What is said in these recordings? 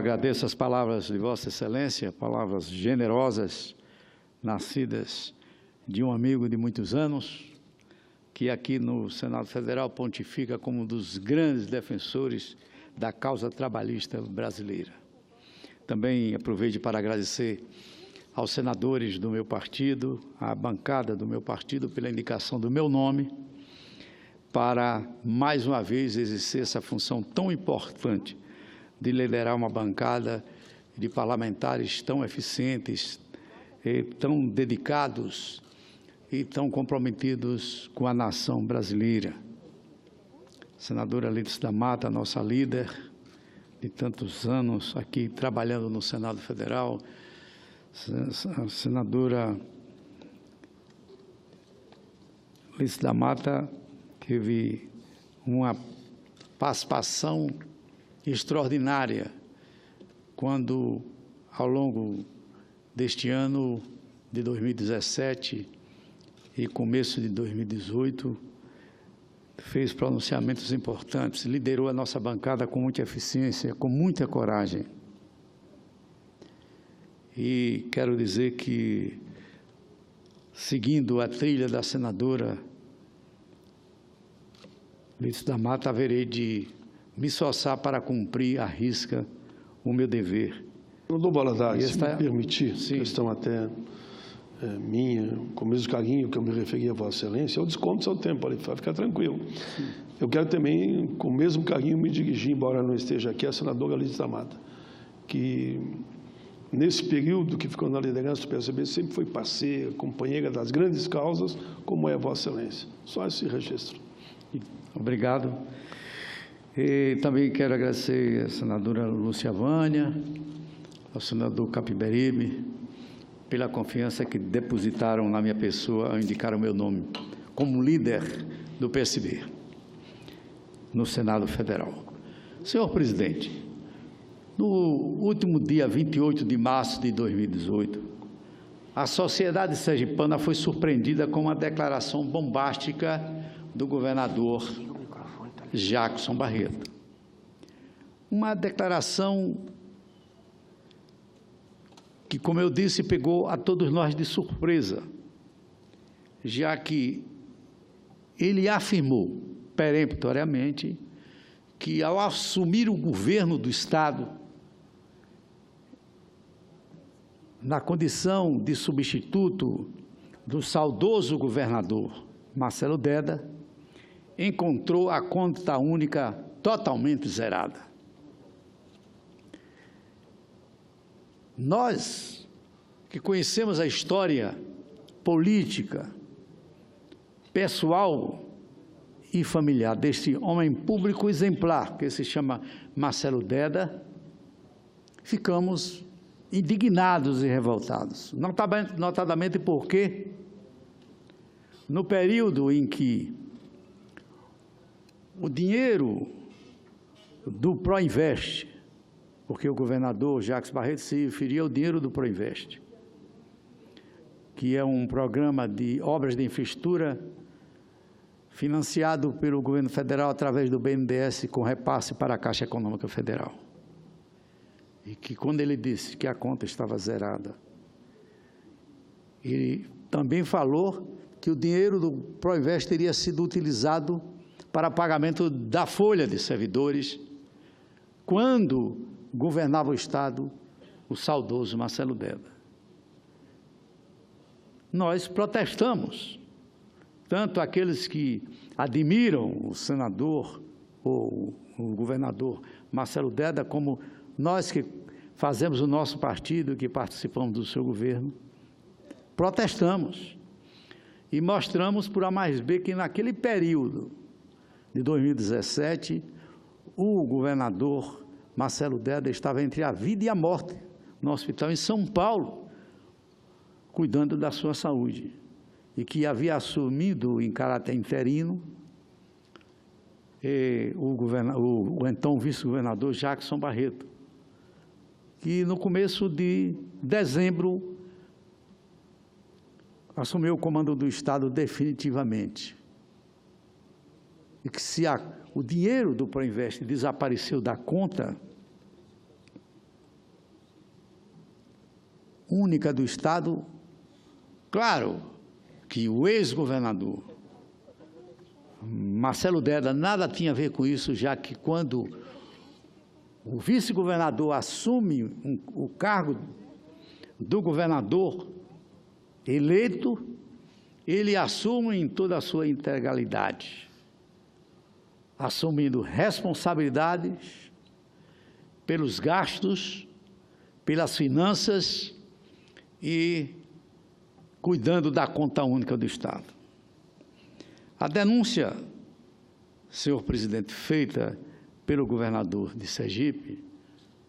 agradeço as palavras de Vossa Excelência, palavras generosas, nascidas de um amigo de muitos anos, que aqui no Senado Federal pontifica como um dos grandes defensores da causa trabalhista brasileira. Também aproveito para agradecer aos senadores do meu partido, à bancada do meu partido, pela indicação do meu nome, para, mais uma vez, exercer essa função tão importante de liderar uma bancada de parlamentares tão eficientes, tão dedicados e tão comprometidos com a nação brasileira. Senadora Lídice da Mata, nossa líder de tantos anos aqui trabalhando no Senado Federal, a senadora Lídice da Mata teve uma participação extraordinária quando, ao longo deste ano de 2017 e começo de 2018, fez pronunciamentos importantes, liderou a nossa bancada com muita eficiência, com muita coragem. E quero dizer que, seguindo a trilha da senadora Lídice da Mata, haverei de me esforçar para cumprir à risca o meu dever. Doutor Valadares, se me permitir, sim, questão até minha, com o mesmo carinho que eu me referi a Vossa Excelência, eu desconto seu tempo, para ficar tranquilo. Sim. Eu quero também, com o mesmo carinho, me dirigir, embora não esteja aqui, a senadora Lídice da Mata, que nesse período que ficou na liderança do PSB, sempre foi parceira, companheira das grandes causas, como é Vossa Excelência. Só esse registro. Obrigado. E também quero agradecer a senadora Lúcia Vânia, ao senador Capiberibe, pela confiança que depositaram na minha pessoa ao indicar o meu nome como líder do PSB no Senado Federal. Senhor presidente, no último dia 28 de março de 2018, a sociedade sergipana foi surpreendida com uma declaração bombástica do governador Jackson Barreto. Uma declaração que, como eu disse, pegou a todos nós de surpresa, já que ele afirmou peremptoriamente que, ao assumir o governo do Estado, na condição de substituto do saudoso governador Marcelo Deda, encontrou a conta única totalmente zerada. Nós, que conhecemos a história política, pessoal e familiar deste homem público exemplar, que se chama Marcelo Deda, ficamos indignados e revoltados, notadamente porque, no período em que o dinheiro do Proinvest, porque o governador Jacques Barreto se referia ao dinheiro do Proinvest, que é um programa de obras de infraestrutura financiado pelo governo federal através do BNDES com repasse para a Caixa Econômica Federal. E que, quando ele disse que a conta estava zerada, ele também falou que o dinheiro do Proinvest teria sido utilizado para pagamento da folha de servidores, quando governava o Estado o saudoso Marcelo Deda. Nós protestamos, tanto aqueles que admiram o senador ou o governador Marcelo Deda, como nós que fazemos o nosso partido, que participamos do seu governo, protestamos e mostramos por A mais B que naquele período de 2017, o governador Marcelo Deda estava entre a vida e a morte no hospital em São Paulo, cuidando da sua saúde, e que havia assumido em caráter interino o então vice-governador Jackson Barreto, que no começo de dezembro assumiu o comando do Estado definitivamente. E que se o dinheiro do Proinvest desapareceu da conta, única do Estado. Claro que o ex-governador Marcelo Deda nada tinha a ver com isso, já que quando o vice-governador assume o cargo do governador eleito, ele assume em toda a sua integralidade, assumindo responsabilidades pelos gastos, pelas finanças e cuidando da conta única do Estado. A denúncia, senhor presidente, feita pelo governador de Sergipe,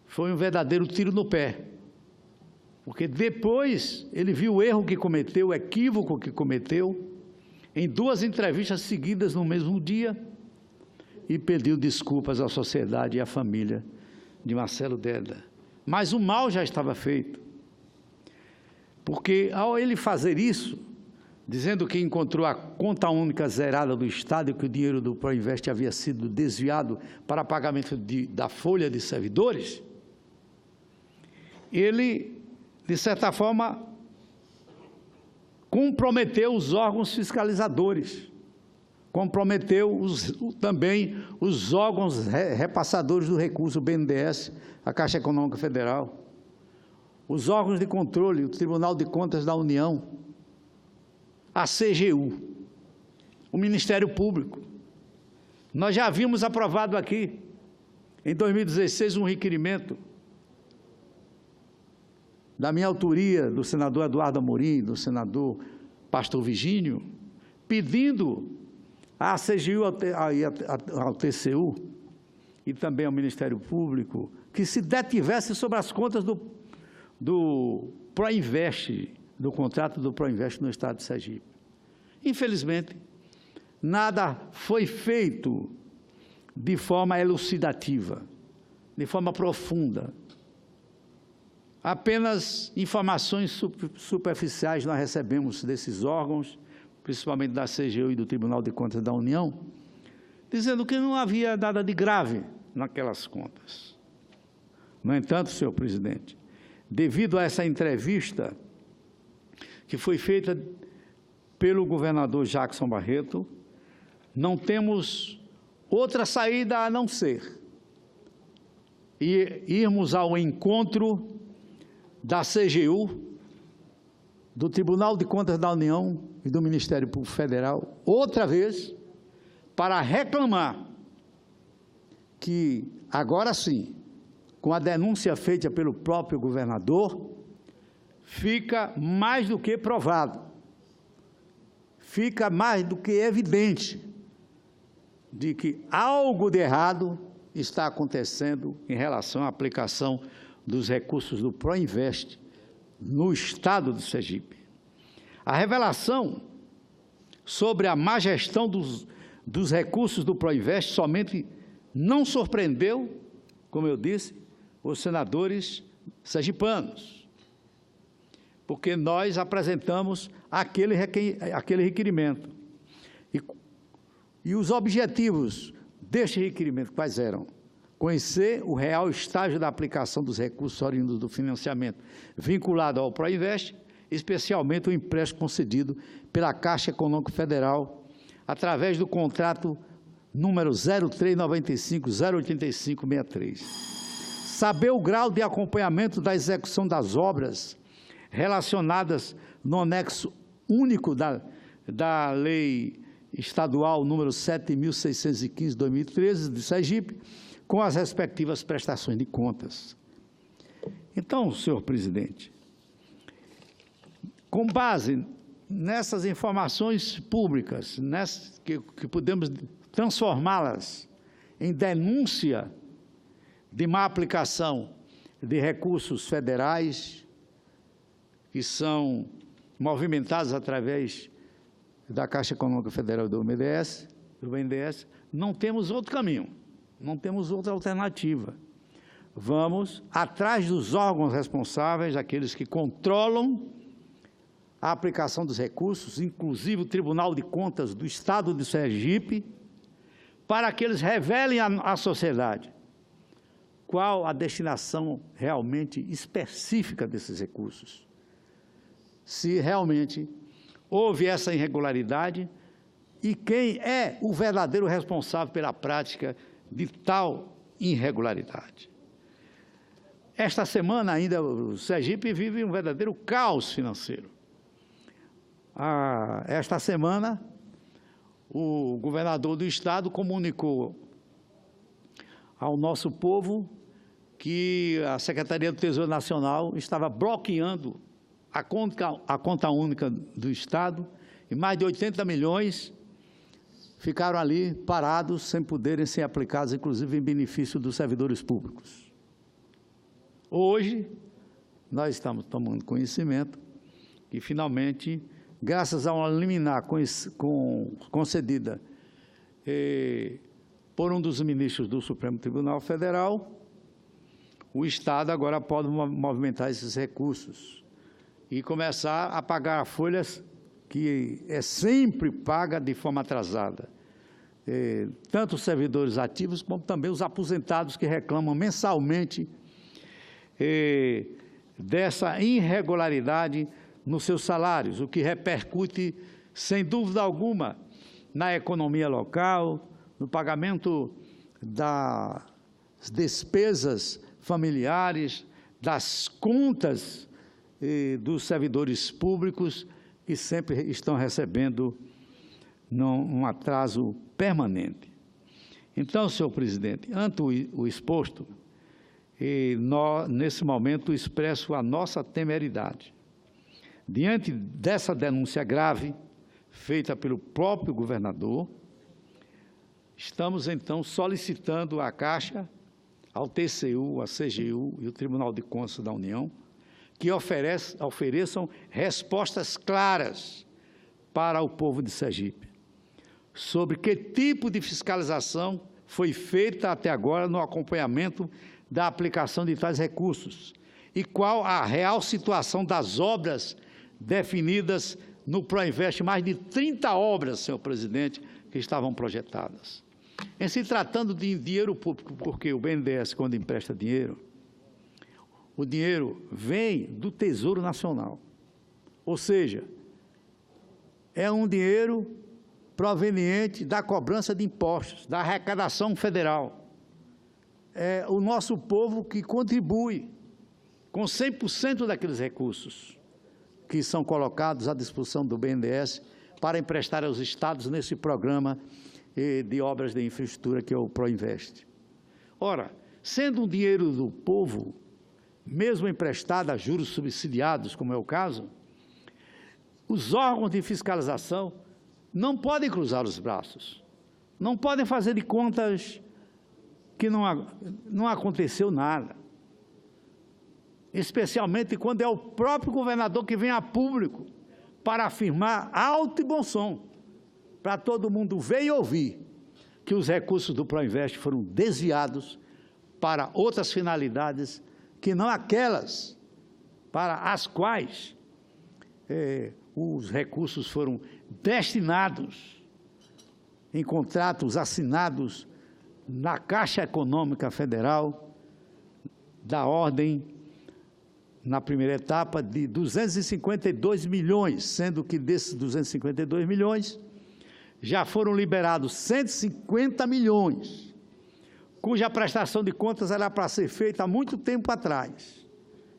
foi um verdadeiro tiro no pé, porque depois ele viu o erro que cometeu, o equívoco que cometeu, em 2 entrevistas seguidas no mesmo dia, e pediu desculpas à sociedade e à família de Marcelo Deda. Mas o mal já estava feito, porque ao ele fazer isso, dizendo que encontrou a conta única zerada do Estado e que o dinheiro do Proinvest havia sido desviado para pagamento da folha de servidores, ele, de certa forma, comprometeu os órgãos fiscalizadores, comprometeu também os órgãos repassadores do recurso, o BNDES, a Caixa Econômica Federal, os órgãos de controle, o Tribunal de Contas da União, a CGU, o Ministério Público. Nós já havíamos aprovado aqui, em 2016, um requerimento da minha autoria, do senador Eduardo Amorim, do senador Pastor Vigínio, pedindo à CGU, ao TCU e também ao Ministério Público, que se detivesse sobre as contas do Proinvest, do contrato do Proinvest no Estado de Sergipe. Infelizmente, nada foi feito de forma elucidativa, de forma profunda. Apenas informações superficiais nós recebemos desses órgãos, principalmente da CGU e do Tribunal de Contas da União, dizendo que não havia nada de grave naquelas contas. No entanto, senhor presidente, devido a essa entrevista que foi feita pelo governador Jackson Barreto, não temos outra saída a não ser irmos ao encontro da CGU, do Tribunal de Contas da União e do Ministério Público Federal, outra vez, para reclamar que, agora sim, com a denúncia feita pelo próprio governador, fica mais do que provado, fica mais do que evidente de que algo de errado está acontecendo em relação à aplicação dos recursos do Proinvest no Estado de Sergipe. A revelação sobre a má gestão dos recursos do Proinvest somente não surpreendeu, como eu disse, os senadores sergipanos, porque nós apresentamos aquele requerimento. E os objetivos deste requerimento quais eram? Conhecer o real estágio da aplicação dos recursos oriundos do financiamento vinculado ao Proinvest, especialmente o empréstimo concedido pela Caixa Econômica Federal, através do contrato número 0395-08563. Saber o grau de acompanhamento da execução das obras relacionadas no anexo único da Lei Estadual número 7.615/2013, de Sergipe, com as respectivas prestações de contas. Então, senhor presidente, com base nessas informações públicas, que podemos transformá-las em denúncia de má aplicação de recursos federais, que são movimentados através da Caixa Econômica Federal do BNDES, não temos outro caminho. Não temos outra alternativa. Vamos atrás dos órgãos responsáveis, aqueles que controlam a aplicação dos recursos, inclusive o Tribunal de Contas do Estado de Sergipe, para que eles revelem à sociedade qual a destinação realmente específica desses recursos. se realmente houve essa irregularidade e quem é o verdadeiro responsável pela prática de tal irregularidade. Esta semana ainda o Sergipe vive um verdadeiro caos financeiro. Esta semana o governador do estado comunicou ao nosso povo que a Secretaria do Tesouro Nacional estava bloqueando a conta única do estado e mais de 80 milhões ficaram ali parados sem poderem ser aplicados, inclusive em benefício dos servidores públicos. Hoje, nós estamos tomando conhecimento que, finalmente, graças a uma liminar concedida por um dos ministros do Supremo Tribunal Federal, o Estado agora pode movimentar esses recursos e começar a pagar folhas que é sempre paga de forma atrasada. Tanto os servidores ativos como também os aposentados que reclamam mensalmente dessa irregularidade nos seus salários, o que repercute, sem dúvida alguma, na economia local, no pagamento das despesas familiares, das contas dos servidores públicos, que sempre estão recebendo um atraso permanente. Então, senhor presidente, ante o exposto, nesse momento expresso a nossa temeridade. Diante dessa denúncia grave, feita pelo próprio governador, estamos, então, solicitando à Caixa, ao TCU, à CGU e ao Tribunal de Contas da União, que ofereçam respostas claras para o povo de Sergipe, sobre que tipo de fiscalização foi feita até agora no acompanhamento da aplicação de tais recursos e qual a real situação das obras definidas no Proinvest, mais de 30 obras, senhor presidente, que estavam projetadas. Em se tratando de dinheiro público, porque o BNDES, quando empresta dinheiro, o dinheiro vem do Tesouro Nacional, ou seja, é um dinheiro proveniente da cobrança de impostos, da arrecadação federal. É o nosso povo que contribui com 100% daqueles recursos que são colocados à disposição do BNDES para emprestar aos estados nesse programa de obras de infraestrutura que é o Proinvest. Ora, sendo um dinheiro do povo, mesmo emprestado a juros subsidiados, como é o caso, os órgãos de fiscalização não podem cruzar os braços, não podem fazer de contas que não aconteceu nada, especialmente quando é o próprio governador que vem a público para afirmar alto e bom som, para todo mundo ver e ouvir, que os recursos do Proinvest foram desviados para outras finalidades que não aquelas para as quais os recursos foram destinados em contratos assinados na Caixa Econômica Federal, da ordem, na primeira etapa, de 252 milhões, sendo que desses 252 milhões, já foram liberados 150 milhões, cuja prestação de contas era para ser feita há muito tempo atrás.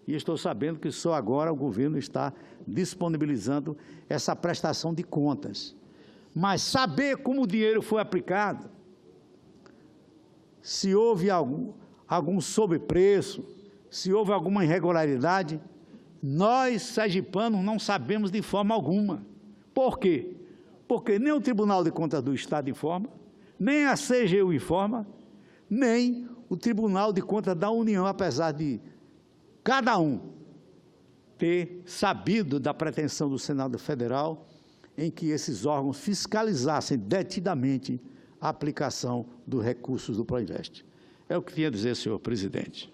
E estou sabendo que só agora o governo está disponibilizando essa prestação de contas. Mas saber como o dinheiro foi aplicado, se houve algum sobrepreço, se houve alguma irregularidade, nós, sergipanos, não sabemos de forma alguma. Por quê? Porque nem o Tribunal de Contas do Estado informa, nem a CGU informa, nem o Tribunal de Contas da União, apesar de cada um ter sabido da pretensão do Senado Federal em que esses órgãos fiscalizassem detidamente a aplicação dos recursos do Proinvest. É o que tinha a dizer, senhor presidente.